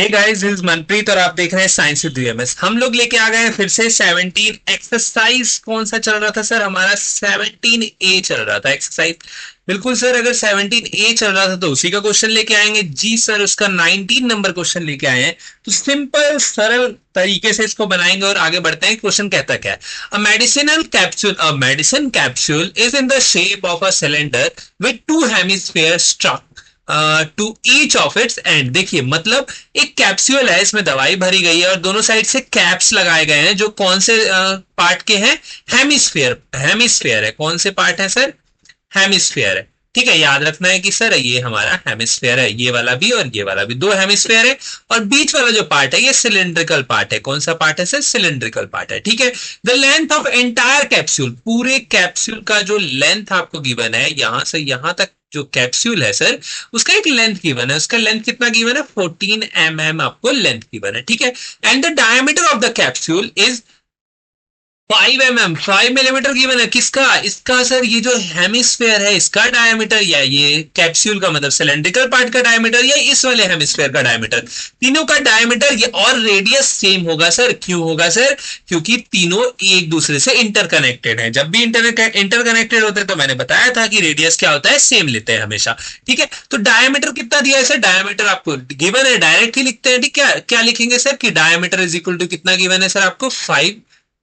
Hey guys, this is Manpreet और आप देख रहे हैं साइंस विद यूएमएस। हम लोग लेके आ गए हैं फिर से 17 एक्सरसाइज। कौन सा चल रहा था सर? हमारा 17 ए चल रहा था एक्सरसाइज। बिल्कुल सर, अगर 17 ए चल रहा था तो उसी का क्वेश्चन लेके आएंगे जी सर। उसका 19 नंबर क्वेश्चन लेके आए हैं, तो सिंपल सरल तरीके से इसको बनाएंगे और आगे बढ़ते हैं। क्वेश्चन कहता क्या है? A medicine capsule is in the shape of a cylinder with two hemisphere struck to each of its end. देखिए, मतलब एक कैप्सूल है, इसमें दवाई भरी गई है और दोनों साइड से कैप्स लगाए गए हैं जो कौन से पार्ट के हैं? हेमिस्फेयर। हेमिस्फेयर है। कौन से पार्ट है सर? हेमिस्फेयर है। ठीक है, याद रखना है कि सर ये हमारा हेमिस्फेयर है, ये वाला भी और ये वाला भी, दो हेमिस्फेयर है। और बीच वाला जो पार्ट है ये सिलेंड्रिकल पार्ट है। कौन सा पार्ट है सर? सिलेंड्रिकल पार्ट है। ठीक है। The length of entire capsule, पूरे कैप्सूल का जो लेंथ आपको गिवन है यहां से यहां तक, जो कैप्सूल है सर उसका एक लेंथ गिवन है। उसका लेंथ कितना गिवन है? 14 mm आपको लेंथ गिवन है। ठीक है। And the diameter of the capsule is 5 mm, 5 millimetre given है। किसका? इसका सर, ये जो हेमिस्फेयर है इसका डायमीटर, या ये कैप्सूल का मतलब सिलेंड्रिकल पार्ट का डायमीटर, या इस वाले हेमिस्फेयर का डायमीटर, तीनों का डायमीटर ये और रेडियस सेम होगा सर। क्यों होगा सर? क्योंकि तीनों एक दूसरे से इंटरकनेक्टेड हैं। जब भी इंटरकनेक्टेड होते हैं तो मैंने बताया था कि रेडियस क्या होता है? सेम लेते हैं हमेशा। ठीक है। तो डायमीटर कितना दिया है सर? डायमीटर आपको गिवन है, डायरेक्ट ही लिखते हैं। ठीक है, क्या लिखेंगे सर कि डायमीटर इज इक्वल टू कितना गिवन है सर आपको? 5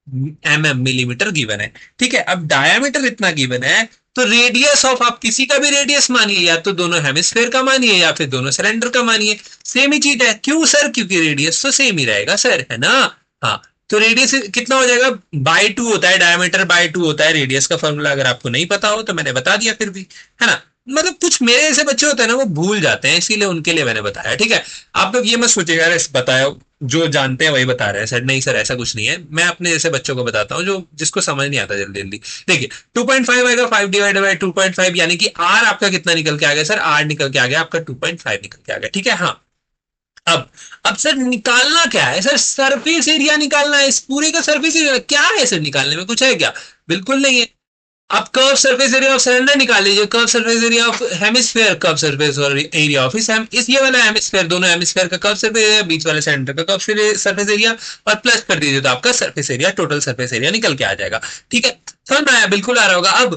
mm, मिलीमीटर गिवन है। ठीक है। अब डायामीटर इतना गिवन है तो रेडियस ऑफ, आप किसी का भी रेडियस मानिए, या तो दोनों हेमिस्फेयर का मानिए या फिर दोनों सिलेंडर का मानिए, सेम ही चीज है। क्यों सर? क्योंकि रेडियस तो सेम ही रहेगा सर, है ना? हाँ। तो रेडियस कितना हो जाएगा? बाई टू होता है, डायमीटर बाई टू होता है रेडियस का फॉर्मूला। अगर आपको नहीं पता हो तो मैंने बता दिया फिर भी, है ना? मतलब कुछ मेरे ऐसे बच्चे होते हैं ना, वो भूल जाते हैं, इसीलिए उनके लिए मैंने बताया। ठीक है। आप लोग ये मत सोचिएगा अरे बताया, जो जानते हैं वही बता रहे हैं सर। नहीं सर, ऐसा कुछ नहीं है। मैं अपने जैसे बच्चों को बताता हूँ जो जिसको समझ नहीं आता जल्दी जल्दी। देखिए, 2.5 आएगा, 5 डिवाइडेड बाई 2.5, यानी कि आर आपका कितना निकल के आ गया सर? आर निकल के आ गया आपका 2.5 निकल के आ गया। ठीक है। हाँ। अब अब सर निकालना क्या है सर? सरफेस एरिया निकालना है। इस पूरे का सरफेस एरिया क्या है सर? निकालने में कुछ है क्या? बिल्कुल नहीं है। आप curve surface area of cylinder निकाल लीजिए, curve surface area of hemisphere, curve surface और एरिया ऑफ इस ये वाला हेमिस्फेयर, दोनों हेमिस्फेयर का कर्व सरफेस एरिया, बीच वाले सिलेंडर का कर्व सरफेस एरिया, और प्लस कर दीजिए तो आपका surface area, total surface area निकल के आ जाएगा। ठीक है। समझ में आया? बिल्कुल आ रहा होगा। अब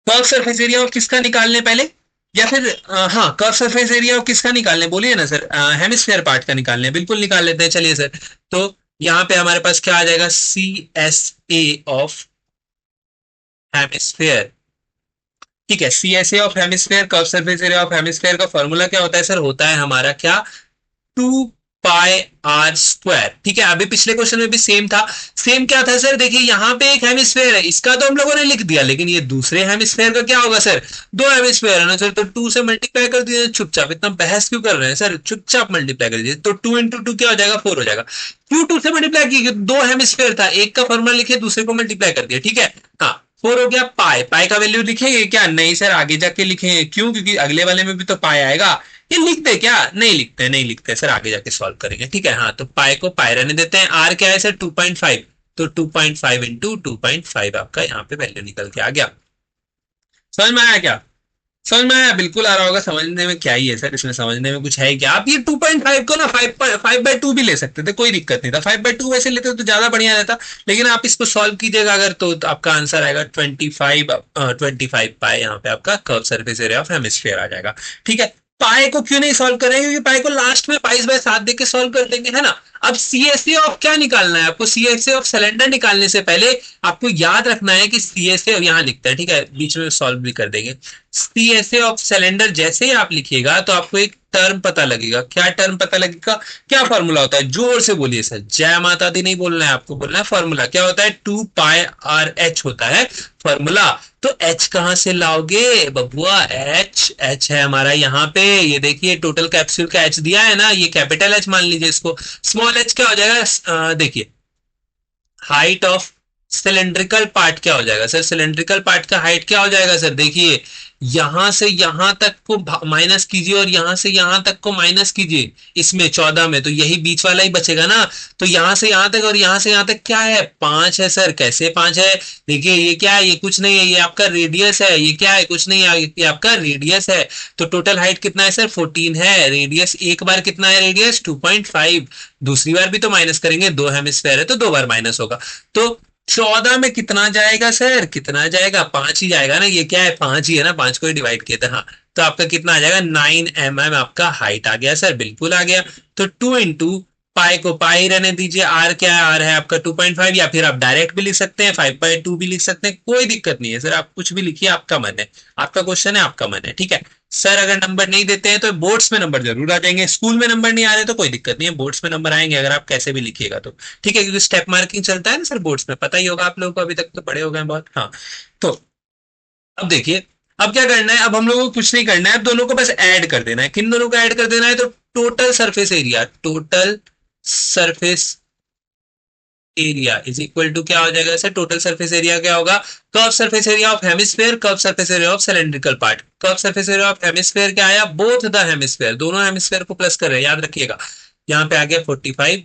कर्व सरफेस एरिया ऑफ किसका निकालने पहले, या फिर हाँ, कर्व सरफेस एरिया ऑफ किसका निकालने बोलिए ना सर? हेमिस्फेयर पार्ट का निकालने। बिल्कुल निकाल लेते हैं, चलिए सर। तो यहाँ पे हमारे पास क्या आ जाएगा? CSA of hemisphere. ठीक है। CSA of hemisphere, curve surface area of hemisphere का फॉर्मूला क्या होता है सर? होता है हमारा क्या? 2πr²। ठीक है। अभी पिछले क्वेश्चन में भी सेम था। सेम क्या था सर? देखिए, यहाँ पे एक हेमिस्फेयर है, इसका तो हम लोगों ने लिख दिया, लेकिन ये दूसरे हेमिस्फेयर का क्या होगा सर? दो हेमिस्फेयर है ना सर, तो 2 से मल्टीप्लाई कर दीजिए। चुपचाप, इतना बहस क्यों कर रहे हैं सर? चुपचाप मल्टीप्लाई कर दीजिए। तो 2 × 2 क्या हो जाएगा? 4 हो जाएगा। क्यों 2 से मल्टीप्लाई किए? दो हेमिस्फेयर था, एक का फॉर्मूला लिखे, दूसरे को मल्टीप्लाई कर दिया। ठीक है। हाँ। 4 हो गया। पाई, पाई का वैल्यू लिखेंगे क्या? नहीं सर, आगे जाके लिखेंगे। क्यों? क्योंकि अगले वाले में भी तो पाई आएगा। ये लिखते क्या? नहीं लिखते, नहीं लिखते सर, आगे जाके सॉल्व करेंगे। ठीक है। हाँ, तो पाई को पाई रहने देते हैं। आर क्या है सर? 2.5। तो 2.5 इंटू 2.5 आपका यहाँ पे वैल्यू निकल के आ गया। समझ में आया क्या? समझ में आया? बिल्कुल आ रहा होगा। समझने में क्या ही है सर, इसमें समझने में कुछ है क्या? आप ये 2.5 को ना 5/2 भी ले सकते थे, कोई दिक्कत नहीं था। 5/2 वैसे लेते तो ज्यादा बढ़िया रहता, लेकिन आप इसको सॉल्व कीजिएगा अगर, तो आपका आंसर आएगा 25 पाई। यहाँ पे आपका curve surface area of hemisphere आ जाएगा। ठीक है। पाई को क्यों नहीं सॉल्व करेंगे? क्योंकि पाई को लास्ट में पाई/7 देके सॉल्व कर देंगे, है ना? अब CSA ऑफ क्या निकालना है आपको? CSA ऑफ सिलेंडर निकालने से पहले आपको याद रखना है कि CSA यहाँ लिखता है। ठीक है, बीच में सॉल्व भी कर देंगे। CSA ऑफ सिलेंडर जैसे ही आप लिखिएगा तो आपको एक टर्म पता लगेगा। क्या टर्म पता लगेगा? क्या फॉर्मूला होता है? जोर से बोलिए सर। जय माता दी नहीं बोलना है आपको, बोलना है फॉर्मूला। क्या होता है? 2πRH होता है फॉर्मूला। तो H कहां से लाओगे बबुआ? H है हमारा यहाँ पे। ये देखिए, टोटल कैप्सूल का H दिया है ना, ये कैपिटल H मान लीजिए इसको। स्मॉल h क्या हो जाएगा? देखिए, हाइट ऑफ सिलेंड्रिकल पार्ट क्या हो जाएगा सर? सिलेंड्रिकल पार्ट का हाइट क्या हो जाएगा सर? देखिए यहां से यहां तक को माइनस कीजिए और यहां से यहां तक को माइनस कीजिए, इसमें 14 में तो यही बीच वाला ही बचेगा ना। तो यहां से यहां तक और यहां से यहां तक क्या है? 5 है सर। कैसे 5 है? देखिए ये क्या है? ये कुछ नहीं है, ये आपका रेडियस है। ये क्या है? कुछ नहीं है, ये आपका रेडियस है। तो टोटल हाइट कितना है सर? 14 है। रेडियस एक बार कितना है? रेडियस 2.5। दूसरी बार भी तो माइनस करेंगे, दो हेमिस्फेयर है तो दो बार माइनस होगा। तो 14 में कितना जाएगा सर? कितना जाएगा? 5 ही जाएगा ना। ये क्या है? 5 ही है ना, 5 को ही डिवाइड किया था। हाँ, तो आपका कितना आ जाएगा? 9 mm आपका हाइट आ गया सर, बिल्कुल आ गया। तो 2 इंटू पाई को पाई रहने दीजिए। आर क्या है? आर है आपका 2.5, या फिर आप डायरेक्ट भी लिख सकते हैं, 5/2 भी लिख सकते हैं, कोई दिक्कत नहीं है सर। आप कुछ भी लिखिए, आपका मन है, आपका क्वेश्चन है, आपका मन है, ठीक है। सर अगर नंबर नहीं देते हैं तो बोर्ड्स में नंबर जरूर आ जाएंगे। स्कूल में नंबर नहीं आ रहे तो कोई दिक्कत नहीं है, बोर्ड्स में नंबर आएंगे अगर आप कैसे भी लिखिएगा तो। ठीक है, क्योंकि स्टेप मार्किंग चलता है ना सर बोर्ड्स में, पता ही होगा आप लोगों को, अभी तक तो पढ़े हो गए बहुत। हाँ, तो अब देखिए, अब क्या करना है? अब हम लोगों को कुछ नहीं करना है, अब दोनों को बस ऐड कर देना है। किन दोनों को ऐड कर देना है? तो total surface area, total surface area is equal to क्या हो जाएगा सर? टोटल सरफेस एरिया क्या होगा? Curve surface area of hemisphere, curve surface area of cylindrical part. Curve surface area of hemisphere क्या आया? बोथ द हेमिस्फेयर, दोनों hemisphere को plus कर रहे हैं, याद रखिएगा। यहाँ पे आ गया 45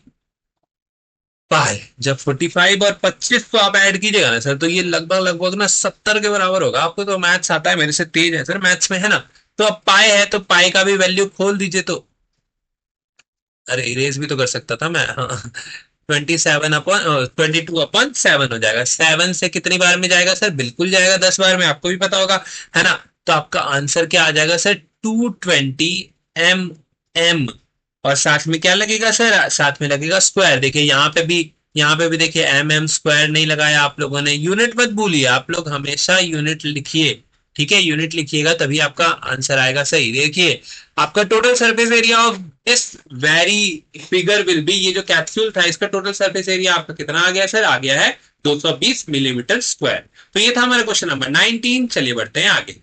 पाई। जब 45 और 25 को आप ऐड कीजिएगा ना सर, तो ये लगभग लगभग ना 70 के बराबर होगा। आपको तो मैथ्स आता है, मेरे से तेज है सर मैथ्स में, है ना। तो अब पाई है तो पाई का भी वैल्यू खोल दीजिए। तो अरे इरेज भी तो कर सकता था मैं, हाँ। 22/7 हो जाएगा। 7 से कितनी बार में जाएगा सर? बिल्कुल जाएगा 10 बार में, आपको भी पता होगा, है ना। तो आपका आंसर क्या आ जाएगा सर? 220 mm। और साथ में क्या लगेगा सर? साथ में लगेगा स्क्वायर। देखिए यहाँ पे भी देखिए स्क्वायर नहीं लगाया आप लोगों ने। यूनिट मत भूलिए, आप लोग हमेशा यूनिट लिखिए, ठीक है। यूनिट लिखिएगा तभी आपका आंसर आएगा सही। देखिए आपका total surface area of this very figure will be, ये जो कैप्सूल था इसका टोटल सरफेस एरिया आपका कितना आ गया सर? आ गया है 220 मिलीमीटर स्क्वायर। तो ये था हमारा क्वेश्चन नंबर 19। चलिए बढ़ते हैं आगे।